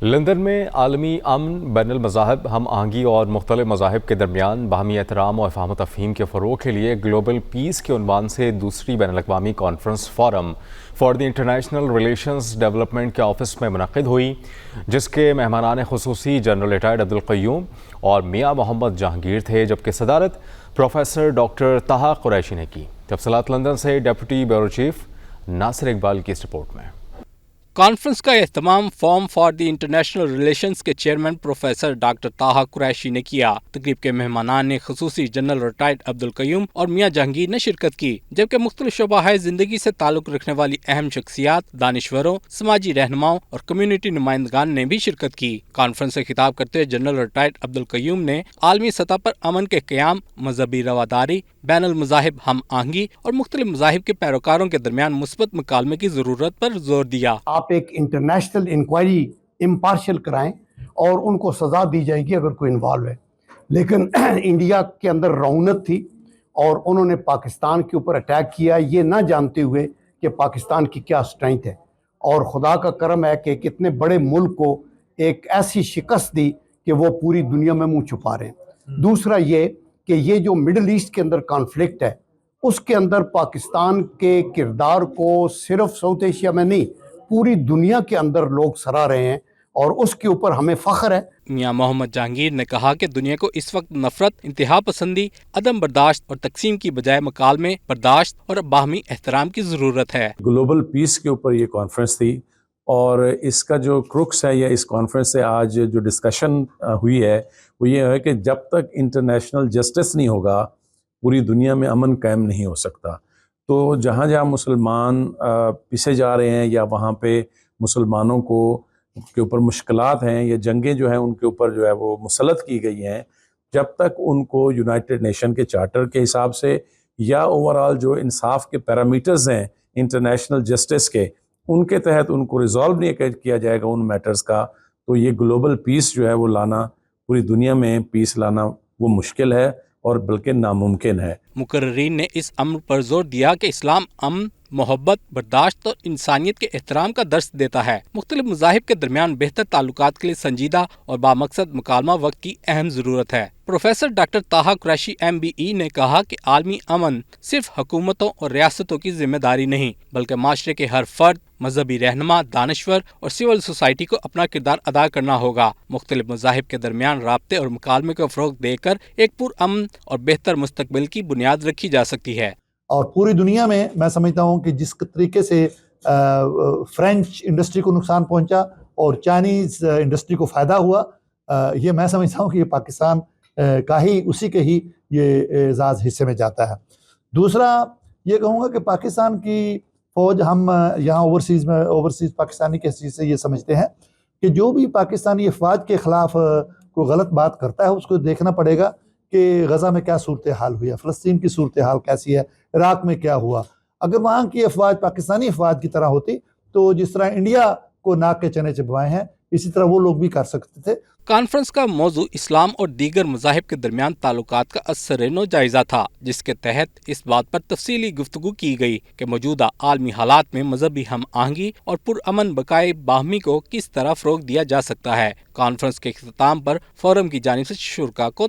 London میں عالمی امن، بین المذاہب ہم آہنگی اور مختلف مذاہب کے درمیان باہمی احترام و افہام و تفہیم کے فروغ کے لیے گلوبل پیس کے عنوان سے دوسری بین الاقوامی conference forum for the international relations development کے آفس میں منعقد ہوئی، جس کے مہمانان خصوصی جنرل ریٹائرڈ عبدالقیوم اور میاں محمد جہانگیر تھے، جبکہ صدارت پروفیسر ڈاکٹر طٰہٰ قریشی نے کی۔ تفصیلات لندن سے deputy bureau chief Nasir Iqbal کی اس رپورٹ میں۔ کانفرنس کا اہتمام forum for the international relations کے chairman professor doctor Taha Qureshi نے کیا۔ تقریب کے مہمانان نے خصوصی جنرل ریٹائرڈ عبدالقیوم اور میاں جہانگیر نے شرکت کی، جبکہ مختلف شعبہ زندگی سے تعلق رکھنے والی اہم شخصیات، دانشوروں، سماجی رہنماؤں اور کمیونٹی نمائندگان نے بھی شرکت کی۔ کانفرنس سے خطاب کرتے ہوئے جنرل ریٹائرڈ عبدالقیوم نے عالمی سطح پر امن کے قیام، مذہبی رواداری، بین المذاہب ہم آہنگی اور مختلف مذاہب کے پیروکاروں کے درمیان مثبت مکالمے کی ضرورت پر زور دیا۔ آپ ایک انٹرنیشنل انکوائری امپارشل کرائیں اور ان کو سزا دی جائے گی اگر کوئی انوالو ہے، لیکن انڈیا کے اندر رعونت تھی اور انہوں نے پاکستان کے اوپر اٹیک کیا، یہ نہ جانتے ہوئے کہ پاکستان کی کیا اسٹرینتھ ہے، اور خدا کا کرم ہے کہ کتنے بڑے ملک کو ایک ایسی شکست دی کہ وہ پوری دنیا میں منہ چھپا رہے ہیں۔ دوسرا یہ کہ یہ جو مڈل ایسٹ کے اندر کانفلکٹ ہے، اس کے اندر پاکستان کے کردار کو صرف ساؤتھ ایشیا میں نہیں، پوری دنیا کے اندر لوگ سراہ رہے ہیں اور اس کے اوپر ہمیں فخر ہے۔ میاں محمد جہانگیر نے کہا کہ دنیا کو اس وقت نفرت، انتہا پسندی، عدم برداشت اور تقسیم کی بجائے مکالمے، برداشت اور باہمی احترام کی ضرورت ہے۔ گلوبل پیس کے اوپر یہ کانفرنس تھی، اور اس کا جو کروکس ہے یا اس کانفرنس سے آج جو ڈسکشن ہوئی ہے وہ یہ ہے کہ جب تک انٹرنیشنل جسٹس نہیں ہوگا پوری دنیا میں امن قائم نہیں ہو سکتا۔ تو جہاں جہاں مسلمان پیچھے جا رہے ہیں یا وہاں پہ مسلمانوں کے اوپر مشکلات ہیں یا جنگیں جو ہیں ان کے اوپر جو ہے وہ مسلط کی گئی ہیں، جب تک ان کو یونائٹڈ نیشن کے چارٹر کے حساب سے یا اوورآل جو انصاف کے پیرامیٹرز ہیں انٹرنیشنل جسٹس کے، ان کے تحت ان کو ریزالو نہیں کیا جائے گا ان میٹرز کا، تو یہ گلوبل پیس جو ہے وہ لانا، پوری دنیا میں پیس لانا وہ مشکل ہے اور بلکہ ناممکن ہے۔ مقررین نے اس امر پر زور دیا کہ اسلام امن، محبت، برداشت اور انسانیت کے احترام کا درس دیتا ہے۔ مختلف مذاہب کے درمیان بہتر تعلقات کے لیے سنجیدہ اور بامقصد مکالمہ وقت کی اہم ضرورت ہے۔ Professor doctor Taha Qureshi MBE نے کہا کہ عالمی امن صرف حکومتوں اور ریاستوں کی ذمہ داری نہیں، بلکہ معاشرے کے ہر فرد، مذہبی رہنما، دانشور اور سول سوسائٹی کو اپنا کردار ادا کرنا ہوگا۔ مختلف مذاہب کے درمیان رابطے اور مکالمے کو فروغ دے کر ایک پرامن اور بہتر مستقبل کی بنیاد رکھی جا سکتی ہے۔ اور پوری دنیا میں سمجھتا ہوں کہ جس طریقے سے فرینچ انڈسٹری کو نقصان پہنچا اور چائنیز انڈسٹری کو فائدہ ہوا، یہ میں سمجھتا ہوں کہ یہ پاکستان کا ہی، اسی کے ہی یہ اعزاز حصے میں جاتا ہے۔ دوسرا یہ کہوں گا کہ پاکستان کی فوج، ہم یہاں اوورسیز پاکستانی کی حیثیت سے یہ سمجھتے ہیں کہ جو بھی پاکستانی افواج کے خلاف کوئی غلط بات کرتا ہے اس کو دیکھنا پڑے گا کہ غزہ میں کیا صورتحال ہوئی ہے، فلسطین کی صورتحال کیسی ہے، عراق میں کیا ہوا۔ اگر وہاں کی افواج پاکستانی افواج کی طرح ہوتی تو جس طرح انڈیا کو ناک کے چنے چبوائے ہیں، اسی طرح وہ لوگ بھی کر سکتے تھے۔ کانفرنس کا موضوع اسلام اور دیگر مذاہب کے درمیان تعلقات کا اثر نو جائزہ تھا، جس کے تحت اس بات پر تفصیلی گفتگو کی گئی کہ موجودہ عالمی حالات میں مذہبی ہم آہنگی اور پرامن بقائے باہمی کو کس طرح فروغ دیا جا سکتا ہے۔ کانفرنس کے اختتام پر فورم کی جانب سے شرکاء کو